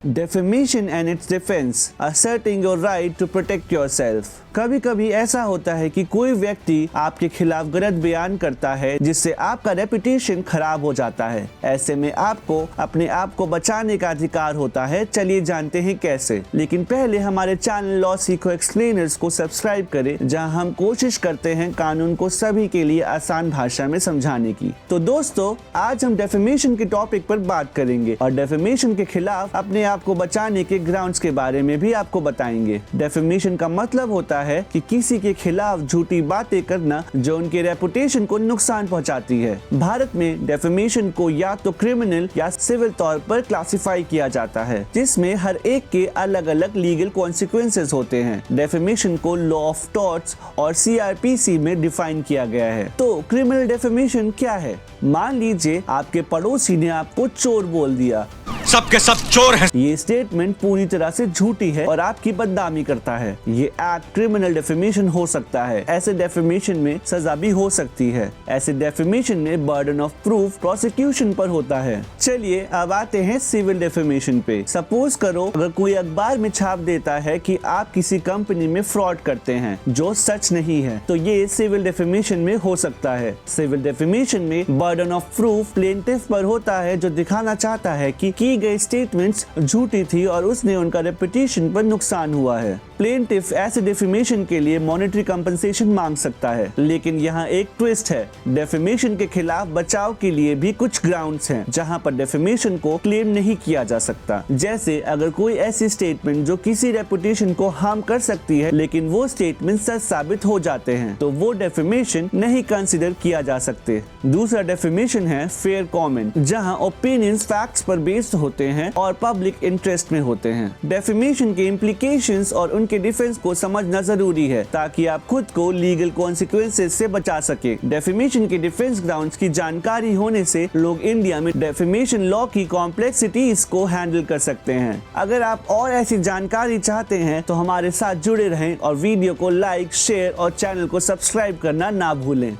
Defamation and its defense, asserting your right to protect yourself। कभी कभी ऐसा होता है कि कोई व्यक्ति आपके खिलाफ गलत बयान करता है जिससे आपका रेपुटेशन खराब हो जाता है। ऐसे में आपको अपने आप को बचाने का अधिकार होता है। चलिए जानते हैं कैसे। लेकिन पहले हमारे चैनल लॉ सीखो एक्सप्लेनर्स को सब्सक्राइब करें, जहां हम कोशिश करते हैं कानून को सभी के लिए आसान भाषा में समझाने की। तो दोस्तों, आज हम डेफेमेशन के टॉपिक पर बात करेंगे और डेफेमेशन के खिलाफ अपने आपको बचाने के ग्राउंड्स के बारे में भी आपको बताएंगे। डेफेमेशन का मतलब होता है कि किसी के खिलाफ झूठी बातें करना जो उनके रेपुटेशन को नुकसान पहुंचाती है। भारत में डेफेमेशन को या तो क्रिमिनल या सिविल तौर पर क्लासिफाई किया जाता है, जिसमें हर एक के अलग अलग लीगल कॉन्सिक्वेंसेस होते हैं। डेफेमेशन को लॉ ऑफ टॉर्ट्स और CRPC में डिफाइन किया गया है। तो क्रिमिनल डेफेमेशन क्या है? मान लीजिए आपके पड़ोसी ने आपको चोर बोल दिया। सबके सब चोर हैं। ये स्टेटमेंट पूरी तरह से झूठी है और आपकी बदनामी करता है। ये एक्ट क्रिमिनल डेफेमेशन हो सकता है। ऐसे डेफेमेशन में सजा भी हो सकती है। ऐसे डेफेमेशन में बर्डन ऑफ प्रूफ प्रोसिक्यूशन पर होता है। चलिए अब आते हैं सिविल डेफेमेशन पे। सपोज करो अगर कोई अखबार में छाप देता है कि आप किसी कंपनी में फ्रॉड करते हैं जो सच नहीं है, तो ये सिविल डेफेमेशन में हो सकता है। सिविल डेफेमेशन में बर्डन ऑफ प्रूफ प्लेंटिफ पर होता है, जो दिखाना चाहता है कि की गई स्टेटमेंट्स झूठी थी और उसने उनका रेपुटेशन पर नुकसान हुआ है। प्लेंटिफ ऐसे डेफेमेशन के लिए मॉनेटरी कंपनसेशन मांग सकता है, लेकिन यहाँ एक ट्विस्ट है। डेफेमेशन के खिलाफ बचाव के लिए भी कुछ ग्राउंड्स हैं जहाँ पर डेफेमेशन को क्लेम नहीं किया जा सकता। जैसे अगर कोई ऐसी स्टेटमेंट जो किसी रेपुटेशन को हार्म कर सकती है, लेकिन वो स्टेटमेंट सच साबित हो जाते हैं, तो वो डेफेमेशन नहीं कंसिडर किया जा सकते। दूसरा डेफेमेशन है फेयर कमेंट, जहाँ ओपिनियंस फैक्ट्स पर बेस्ड होते हैं और पब्लिक इंटरेस्ट में होते हैं। डेफेमेशन के इम्प्लीकेशंस और उनके डिफेंस को समझना जरूरी है ताकि आप खुद को लीगल कॉन्सिक्वेंसेस से बचा सके। डेफेमेशन के डिफेंस ग्राउंड्स की जानकारी होने से लोग इंडिया में डेफेमेशन लॉ की कॉम्प्लेक्सिटीज को हैंडल कर सकते हैं। अगर आप और ऐसी जानकारी चाहते हैं तो हमारे साथ जुड़े रहें और वीडियो को लाइक, शेयर और चैनल को सब्सक्राइब करना ना भूलें।